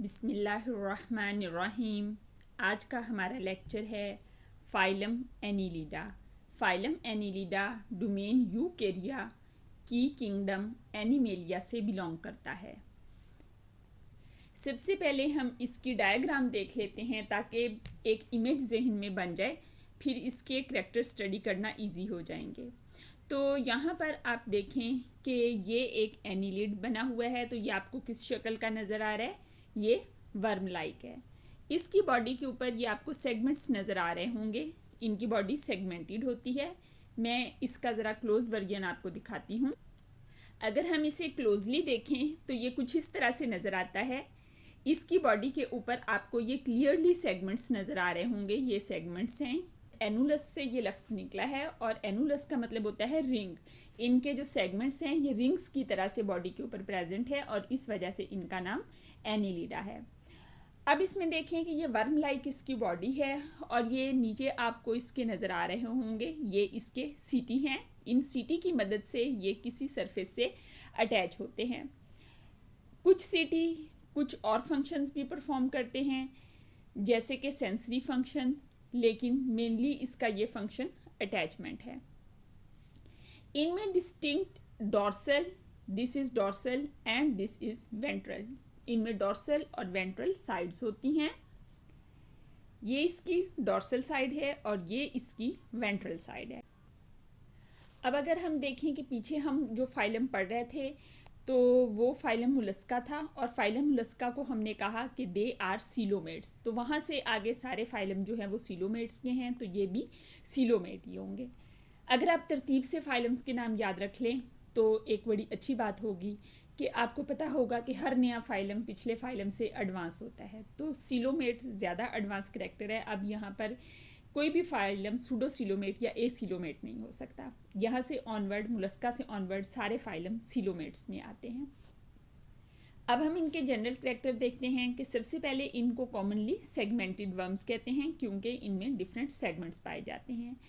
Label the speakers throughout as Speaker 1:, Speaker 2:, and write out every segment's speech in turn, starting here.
Speaker 1: बिस्मिल्लाहिर्रहमानिर्रहीम। आज का हमारा लेक्चर है phylum Annelida. Phylum Annelida domain Eukarya की किंगडम एनिमेलिया से बिलोंग करता है। सबसे पहले हम इसकी डायग्राम देख लेते हैं ताकि एक इमेज जहन में बन जाए, फिर इसके करैक्टर स्टडी करना इजी हो जाएंगे। तो यहाँ पर आप देखें कि ये एक एनीलिड बना हुआ है, तो ये आपको किस शक्ल का नज़र आ रहा है? ये वर्म लाइक है। इसकी बॉडी के ऊपर ये आपको सेगमेंट्स नज़र आ रहे होंगे। इनकी बॉडी सेगमेंटेड होती है। मैं इसका ज़रा क्लोज वर्जन आपको दिखाती हूँ। अगर हम इसे क्लोजली देखें तो ये कुछ इस तरह से नज़र आता है। इसकी बॉडी के ऊपर आपको ये क्लियरली सेगमेंट्स नज़र आ रहे होंगे। ये सेगमेंट्स हैं। एनुलस से ये लफ्ज़ निकला है और एनुलस का मतलब होता है रिंग। इनके जो सेगमेंट्स हैं ये रिंग्स की तरह से बॉडी के ऊपर प्रेजेंट है और इस वजह से इनका नाम एनीलिडा है। अब इसमें देखें कि ये वर्म लाइक इसकी बॉडी है और ये नीचे आपको इसके नज़र आ रहे होंगे, ये इसके सीटी हैं। इन सीटी की मदद से ये किसी सरफेस से अटैच होते हैं। कुछ सीटी कुछ और फंक्शंस भी परफॉर्म करते हैं, जैसे कि सेंसरी फंक्शंस, लेकिन मेनली इसका ये फंक्शन अटैचमेंट है। इनमें distinct dorsal, this is dorsal and this is ventral. इनमें डॉर्सल और वेंट्रल साइड्स होती हैं। ये इसकी डॉर्सल साइड है और ये इसकी वेंट्रल साइड है। अब अगर हम देखें कि पीछे हम जो फाइलम पढ़ रहे थे तो वो फाइलम मोलस्का था और फाइलम मोलस्का को हमने कहा कि दे आर सीलोमेट्स। तो वहाँ से आगे सारे फाइलम जो हैं वो सीलोमेट्स के हैं, तो ये भी सीलोमेट ही होंगे। अगर आप तरतीब से फाइलम्स के नाम याद रख लें तो एक बड़ी अच्छी बात होगी कि आपको पता होगा कि हर नया फाइलम पिछले फाइलम से एडवांस होता है। तो सीलोमेट ज़्यादा एडवांस करैक्टर है। अब यहाँ पर कोई भी फाइलम सूडो सीलोमेट या ए सीलोमेट नहीं हो सकता। यहाँ से ऑनवर्ड, मोलस्का से ऑनवर्ड सारे फाइलम सीलोमेट्स में आते हैं। अब हम इनके जनरल करैक्टर देखते हैं कि सबसे पहले इनको कॉमनली सेगमेंटेड वर्म्स कहते हैं क्योंकि इनमें डिफरेंट सेगमेंट्स पाए जाते हैं।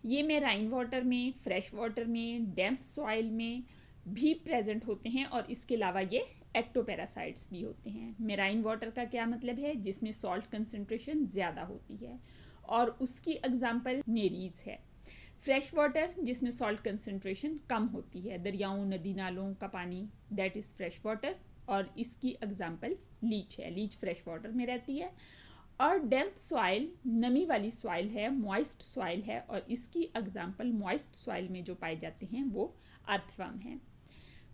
Speaker 1: ये मेराइन वाटर में, फ्रेश वाटर में, डैम्प सॉइल में भी प्रेजेंट होते हैं और इसके अलावा ये एक्टोपैरासाइट्स भी होते हैं। मेराइन वाटर का क्या मतलब है? जिसमें सॉल्ट कंसंट्रेशन ज़्यादा होती है और उसकी एग्जांपल नेरीज है। फ्रेश वाटर जिसमें सॉल्ट कंसंट्रेशन कम होती है, दरियाओं, नदी नालों का पानी, दैट इज़ फ्रेश वाटर, और इसकी एग्जांपल लीच है। लीच फ्रेश वाटर में रहती है। और डैम्प सॉइल नमी वाली सॉइल है, मॉइस्ट सॉइल है, और इसकी एग्जांपल मॉइस्ट सॉइल में जो पाए जाते हैं वो अर्थवर्म हैं।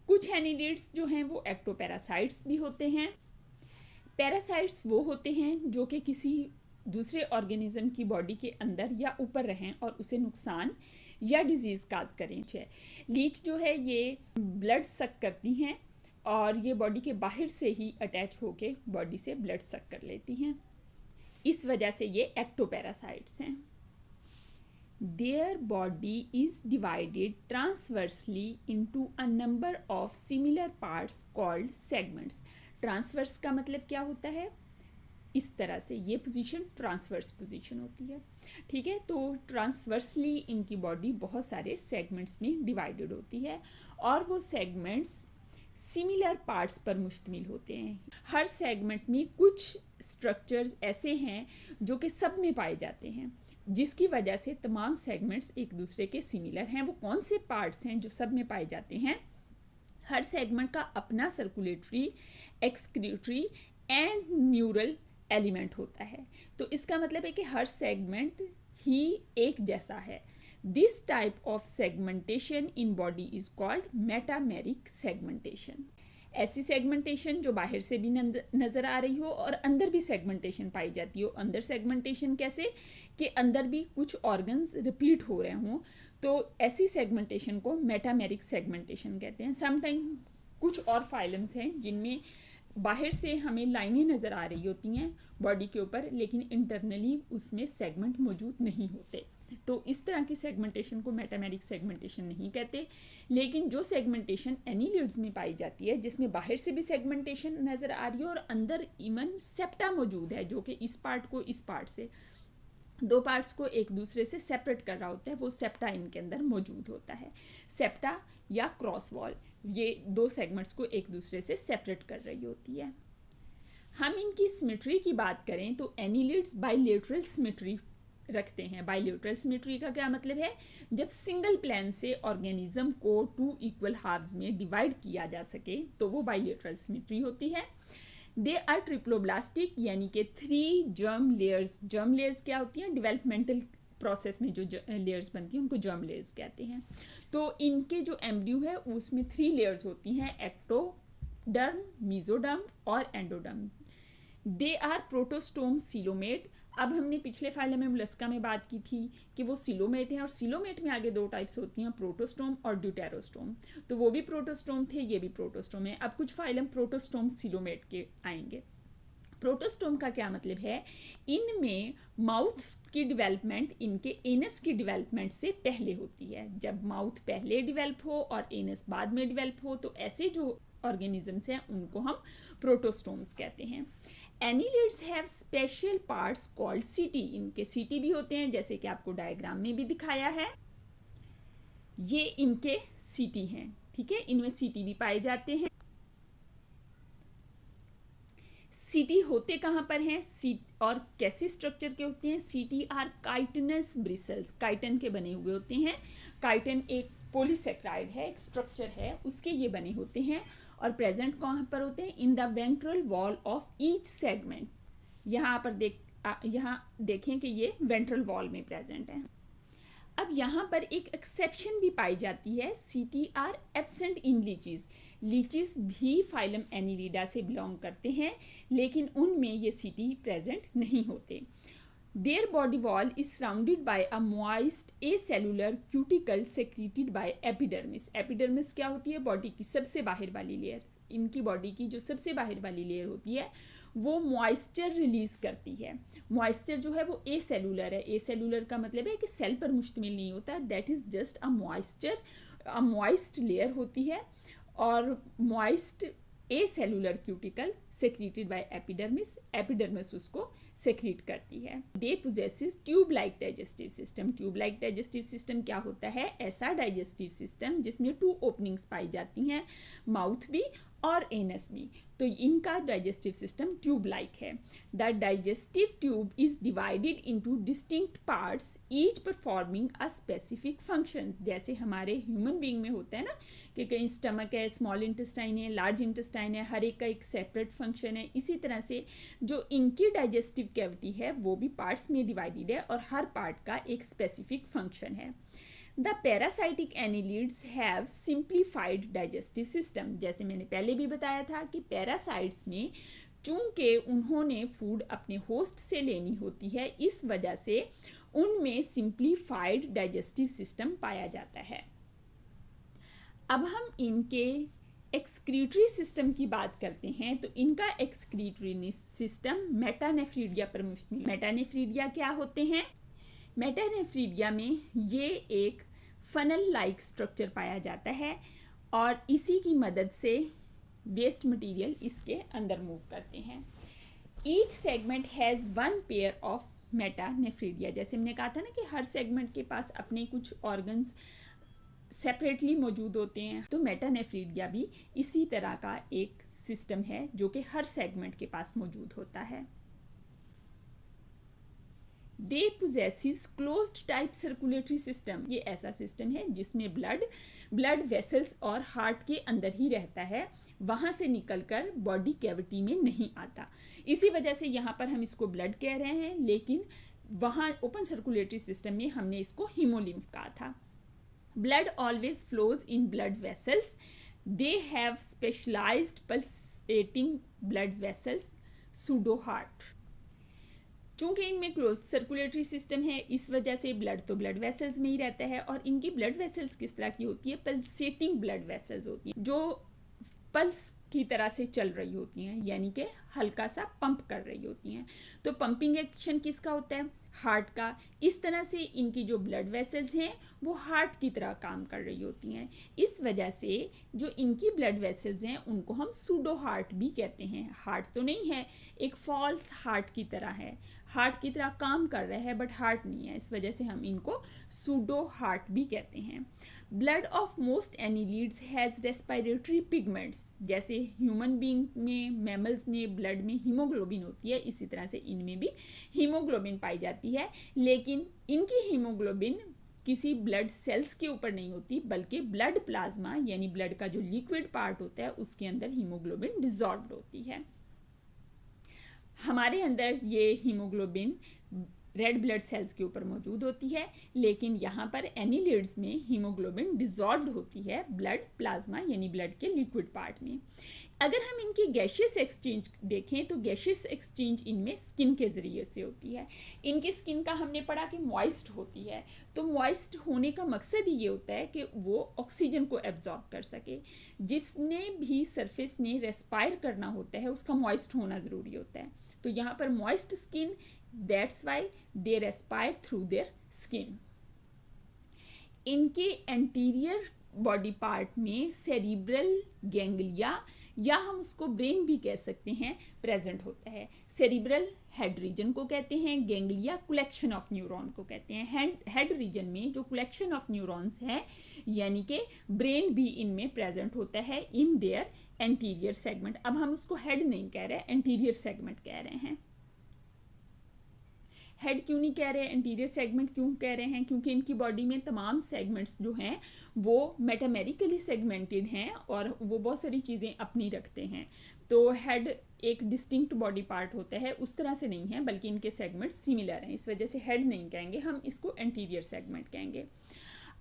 Speaker 1: कुछ एनीलिड्स जो हैं वो एक्टोपैरासाइट्स भी होते हैं। पैरासाइट्स वो होते हैं जो कि किसी दूसरे ऑर्गेनिज्म की बॉडी के अंदर या ऊपर रहें और उसे नुकसान या डिजीज़ काज करें। लीच जो है ये ब्लड सक करती हैं और ये बॉडी के बाहर से ही अटैच होके बॉडी से ब्लड सक कर लेती हैं। इस वजह से ये एक्टोपैरासाइट्स हैं। Their body is divided transversely into a number of similar parts called segments. Transverse का मतलब क्या होता है? इस तरह से ये पोजीशन ट्रांसवर्स पोजीशन होती है। ठीक है, तो ट्रांसवर्सली इनकी बॉडी बहुत सारे सेगमेंट्स में डिवाइडेड होती है और वो सेगमेंट्स सिमिलर पार्ट्स पर मुश्तमिल होते हैं। हर सेगमेंट में कुछ स्ट्रक्चर्स ऐसे हैं जो कि सब में पाए जाते हैं, जिसकी वजह से तमाम सेगमेंट्स एक दूसरे के सिमिलर हैं। वो कौन से पार्ट्स हैं जो सब में पाए जाते हैं? हर सेगमेंट का अपना circulatory, excretory and neural element होता है। तो इसका मतलब है कि हर सेगमेंट ही एक जैसा है। This type of segmentation in body is called metameric segmentation. ऐसी सेगमेंटेशन जो बाहर से भी नज़र आ रही हो और अंदर भी सेगमेंटेशन पाई जाती हो। अंदर सेगमेंटेशन कैसे? कि अंदर भी कुछ ऑर्गन्स रिपीट हो रहे हों, तो ऐसी सेगमेंटेशन को मेटामेरिक सेगमेंटेशन कहते हैं। समटाइम कुछ और फाइलम्स हैं जिनमें बाहर से हमें लाइनें नज़र आ रही होती हैं बॉडी के ऊपर, लेकिन इंटरनली उसमें सेगमेंट मौजूद नहीं होते। तो इस तरह की सेगमेंटेशन को मेटामेरिक सेगमेंटेशन नहीं कहते। लेकिन जो सेगमेंटेशन एनीलिड्स में पाई जाती है, जिसमें बाहर से भी सेगमेंटेशन नज़र आ रही है और अंदर इवन सेप्टा मौजूद है जो कि इस पार्ट को इस पार्ट से, दो पार्ट्स को एक दूसरे से सेपरेट कर रहा होता है, वो सेप्टा इनके अंदर मौजूद होता है। सेप्टा या क्रॉस वॉल ये दो सेगमेंट्स को एक दूसरे से सेपरेट कर रही होती है। हम इनकी सिमेट्री की बात करें तो एनिलिड्स बाइलेटरल सिमेट्री रखते हैं। बाइलेटरल सिमेट्री का क्या मतलब है? जब सिंगल प्लेन से ऑर्गेनिज्म को 2 इक्वल हाफ्स में डिवाइड किया जा सके तो वो बाइलेटरल सिमेट्री होती है। दे आर ट्रिप्लोब्लास्टिक, यानी कि 3 जर्म लेयर्स। जर्म लेयर्स क्या होती हैं? डेवलपमेंटल प्रोसेस में जो लेयर्स बनती हैं उनको जर्म लेयर्स कहते हैं। तो इनके जो एम्ब्रियो है उसमें 3 लेयर्स होती हैं, एक्टोडर्म, मेसोडर्म और endoderm. They are protostome coelomate. अब हमने पिछले फाइलम में मोलस्का में बात की थी कि वो सीलोमेट हैं, और सीलोमेट में आगे 2 टाइप्स होती हैं, प्रोटोस्टोम और ड्यूटेरोस्टोम। तो वो भी प्रोटोस्टोम थे, ये भी प्रोटोस्टोम है। अब कुछ फाइलम प्रोटोस्टोम सीलोमेट के आएंगे। प्रोटोस्टोम का क्या मतलब है? इनमें माउथ की डेवलपमेंट इनके एनस की डेवलपमेंट से पहले होती है। जब माउथ पहले डेवलप हो और एनस बाद में डेवलप हो तो ऐसे जो ऑर्गेनिजम्स हैं उनको हम प्रोटोस्टोम्स कहते हैं। Annelids have special parts called सीटी। इनके सीटी भी होते हैं, जैसे कि आपको डायग्राम में भी दिखाया है। ये इनके सीटी हैं, ठीक है। इनमें सीटी भी पाए जाते हैं। सीटी होते कहाँ पर हैं और कैसे स्ट्रक्चर के होते हैं? सीटी आर काइटनस ब्रिसल्स, काइटन के बने हुए होते हैं। काइटन एक पॉलीसेक्राइड है, एक स्ट्रक्चर है, उसके ये बने होते हैं और प्रेजेंट कहाँ पर होते हैं? In the ventral wall of each segment. यहाँ पर यहाँ देखें कि ये वेंट्रल वॉल में प्रेजेंट है। अब यहाँ पर एक एक्सेप्शन भी पाई जाती है, सीटी आर एब्सेंट इन लीचीज। लीचीज भी फाइलम एनिलिडा से बिलोंग करते हैं, लेकिन उनमें ये सीटी प्रेजेंट नहीं होते। Their body wall is surrounded by a moist a cellular cuticle secreted by epidermis. Epidermis क्या होती है? बॉडी की सबसे बाहर वाली लेयर। इनकी बॉडी की जो सबसे बाहर वाली लेयर होती है वो मॉइस्चर रिलीज करती है। मॉइस्चर जो है वो ए सेलुलर है। ए सेलुलर का मतलब है कि सेल पर मुश्तमिल नहीं होता, that is just a moisture, a moist layer होती है। और moist a cellular cuticle secreted by epidermis, epidermis उसको सेक्रेट करती है। They possesses tube like digestive system. Tube like digestive system क्या होता है? ऐसा डाइजेस्टिव सिस्टम जिसमें 2 ओपनिंग्स पाई जाती हैं, माउथ भी और एनस भी। तो इनका डाइजेस्टिव सिस्टम ट्यूब लाइक है। The digestive tube is divided into distinct parts, each performing a specific functions. जैसे हमारे ह्यूमन बीइंग में होता है ना कि कहीं स्टमक है, स्मॉल इंटेस्टाइन है, लार्ज इंटेस्टाइन है, हर एक का एक सेपरेट फंक्शन है। इसी तरह से जो इनकी डाइजेस्टिव कैविटी है वो भी पार्ट्स में डिवाइडेड है और हर पार्ट का एक स्पेसिफिक फंक्शन है। The parasitic annelids have simplified digestive system. जैसे मैंने पहले भी बताया था कि पैरासाइट्स में चूंकि उन्होंने फूड अपने होस्ट से लेनी होती है, इस वजह से उनमें सिंप्लीफाइड डाइजेस्टिव सिस्टम पाया जाता है। अब हम इनके एक्सक्रीटरी सिस्टम की बात करते हैं तो इनका एक्सक्रीटरी सिस्टम मेटानेफ्रीडिया पर मुश्तमिल। मेटानेफ्रीडिया क्या होते हैं? मेटानेफ्रीडिया में ये एक फनल लाइक स्ट्रक्चर पाया जाता है और इसी की मदद से वेस्ट मटेरियल इसके अंदर मूव करते हैं। Each segment has 1 pair of metanephridia. जैसे हमने कहा था ना कि हर सेगमेंट के पास अपने कुछ ऑर्गन्स सेपरेटली मौजूद होते हैं, तो मेटानेफ्रीडिया भी इसी तरह का एक सिस्टम है जो कि हर सेगमेंट के पास मौजूद होता है। They possesses closed type circulatory system. ये ऐसा सिस्टम है जिसमें ब्लड वेसल्स और हार्ट के अंदर ही रहता है, वहाँ से निकलकर बॉडी कैविटी में नहीं आता। इसी वजह से यहाँ पर हम इसको ब्लड कह रहे हैं, लेकिन वहाँ ओपन सर्कुलेटरी सिस्टम में हमने इसको हीमोलिम्फ कहा था। Blood always flows in blood vessels. They have specialised pulsating blood vessels, pseudo heart. चूँकि इनमें क्लोज सर्कुलेटरी सिस्टम है, इस वजह से ब्लड तो ब्लड वेसल्स में ही रहता है। और इनकी ब्लड वेसल्स किस तरह की होती है? पल्सेटिंग ब्लड वेसल्स होती हैं, जो पल्स की तरह से चल रही होती हैं, यानी कि हल्का सा पंप कर रही होती हैं। तो पंपिंग एक्शन किसका होता है? हार्ट का। इस तरह से इनकी जो ब्लड वेसल्स हैं वो हार्ट की तरह काम कर रही होती हैं। इस वजह से जो इनकी ब्लड वेसल्स हैं उनको हम सूडो हार्ट भी कहते हैं। हार्ट तो नहीं है, एक फॉल्स हार्ट की तरह है, हार्ट की तरह काम कर रहा है बट हार्ट नहीं है, इस वजह से हम इनको सूडो हार्ट भी कहते हैं। Blood of most annelids has respiratory pigments, जैसे ह्यूमन बीइंग में, मैमल्स में ब्लड में हीमोग्लोबिन होती है, इसी तरह से इनमें भी हीमोग्लोबिन पाई जाती है, लेकिन इनकी हीमोग्लोबिन किसी ब्लड सेल्स के ऊपर नहीं होती, बल्कि ब्लड प्लाज्मा यानी ब्लड का जो लिक्विड पार्ट होता है उसके अंदर हीमोग्लोबिन डिसॉल्व्ड होती है। हमारे अंदर ये हीमोग्लोबिन रेड ब्लड सेल्स के ऊपर मौजूद होती है, लेकिन यहाँ पर एनिलिड्स में हीमोग्लोबिन डिसॉल्व्ड होती है ब्लड प्लाज्मा यानी ब्लड के लिक्विड पार्ट में। अगर हम इनकी गैशियस एक्सचेंज देखें तो गैशियस एक्सचेंज इनमें स्किन के ज़रिए से होती है। इनकी स्किन का हमने पढ़ा कि मॉइस्ट होती है, तो मॉइस्ट होने का मकसद ये होता है कि वो ऑक्सीजन को एब्जॉर्ब कर सके। जिसने भी सरफेस ने रेस्पायर करना होता है उसका मॉइस्ट होना ज़रूरी होता है, तो यहाँ पर moist skin, that's why they respire through their skin. इनके एंटीरियर बॉडी पार्ट में सेरिब्रल गैंग्लिया या हम उसको ब्रेन भी कह सकते हैं प्रेजेंट होता है। सेरिब्रल हेड रीजन को कहते हैं, गैंग्लिया कलेक्शन ऑफ न्यूरॉन को कहते हैं। हेड रीजन में जो कलेक्शन ऑफ न्यूरॉन्स है यानी कि ब्रेन भी इनमें प्रेजेंट होता है इन देयर एंटीरियर सेगमेंट। अब हम उसको हेड नहीं कह रहे, एंटीरियर सेगमेंट कह रहे हैं। हेड क्यों नहीं कह रहे, एंटीरियर सेगमेंट क्यों कह रहे हैं? क्योंकि इनकी बॉडी में तमाम सेगमेंट्स जो हैं वो मेटामेरिकली सेगमेंटेड हैं और वो बहुत सारी चीज़ें अपनी रखते हैं। तो हेड एक डिस्टिंक्ट बॉडी पार्ट होता है, उस तरह से नहीं है, बल्कि इनके सेगमेंट्स सिमिलर हैं, इस वजह से हेड नहीं कहेंगे, हम इसको एंटीरियर सेगमेंट कहेंगे।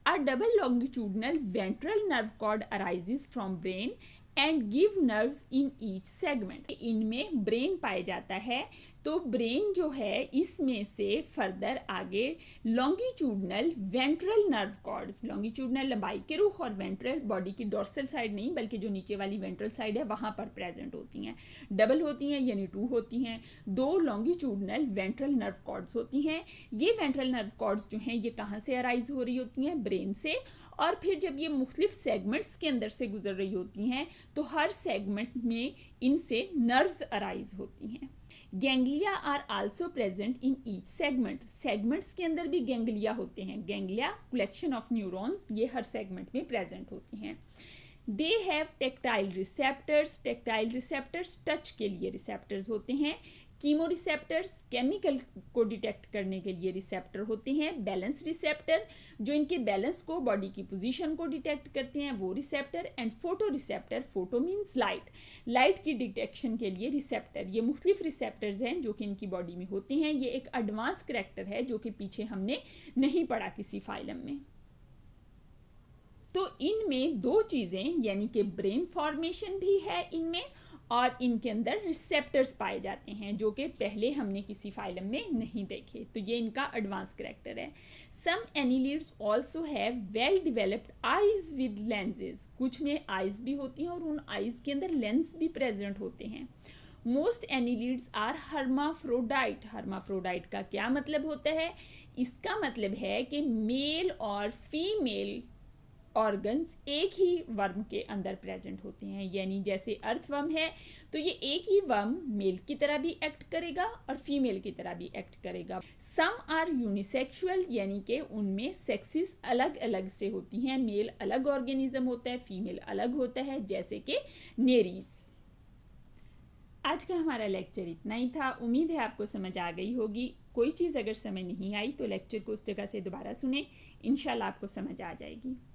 Speaker 1: A double longitudinal ventral nerve cord arises from brain and give nerves in each segment. इनमें ब्रेन पाया जाता है, तो ब्रेन जो है इसमें से फर्दर आगे longitudinal ventral nerve cords, longitudinal लंबाई के रुख और वेंट्रल बॉडी की डोर्सल साइड नहीं बल्कि जो नीचे वाली वेंट्रल साइड है वहाँ पर प्रेजेंट होती हैं। डबल होती हैं यानी 2 होती हैं, 2 लॉन्गिट्यूडनल वेंट्रल नर्व कॉर्ड्स होती हैं। ये वेंट्रल नर्व कॉर्ड्स जो हैं ये कहाँ से अराइज हो रही होती हैं? ब्रेन से। और फिर जब ये मुख्तलिफ सेगमेंट्स के अंदर से गुजर रही होती हैं तो हर सेगमेंट में इनसे नर्व्स अराइज होती हैं। Ganglia are also present in each segment. Segments के अंदर भी गैंग्लिया होते हैं। गैंग्लिया कलेक्शन ऑफ न्यूरॉन्स, ये हर सेगमेंट में प्रेजेंट होती हैं। They have tactile receptors. Tactile receptors touch के लिए रिसेप्टर्स होते हैं। कीमो रिसेप्टर्स केमिकल को डिटेक्ट करने के लिए रिसेप्टर होते हैं। बैलेंस रिसेप्टर जो इनके बैलेंस को, बॉडी की पोजीशन को डिटेक्ट करते हैं, वो receptor. And photo receptor, photo means light, light की डिटेक्शन के लिए रिसेप्टर। ये मुख्तलिफ रिसेप्टर्स हैं जो कि इनकी बॉडी में होते हैं। ये एक एडवांस करैक्टर है जो कि पीछे हमने नहीं पढ़ा किसी फाइलम में। तो इनमें 2 चीज़ें यानी कि ब्रेन फॉर्मेशन भी है इनमें और इनके अंदर रिसेप्टर्स पाए जाते हैं जो कि पहले हमने किसी फाइलम में नहीं देखे। तो ये इनका एडवांस करैक्टर है। Some annelids also have well developed eyes with lenses. कुछ में आइज भी होती हैं और उन आइज के अंदर लेंस भी प्रेजेंट होते हैं। Most annelids are hermaphrodite. Hermaphrodite का क्या मतलब होता है? इसका मतलब है कि मेल और फीमेल ऑर्गन्स एक ही वर्म के अंदर प्रेजेंट होते हैं। यानी जैसे अर्थवर्म है तो ये एक ही वर्म मेल की तरह भी एक्ट करेगा और फीमेल की तरह भी एक्ट करेगा। सम आर यूनिसेक्सुअल यानी कि उनमें सेक्सेस अलग अलग से होती हैं। मेल अलग ऑर्गेनिज्म होता है, फीमेल अलग होता है, जैसे कि नेरीज। आज का हमारा लेक्चर इतना ही था। उम्मीद है आपको समझ आ गई होगी। कोई चीज़ अगर समझ नहीं आई तो लेक्चर को उस जगह से दोबारा सुने, इंशाल्लाह आपको समझ आ जाएगी।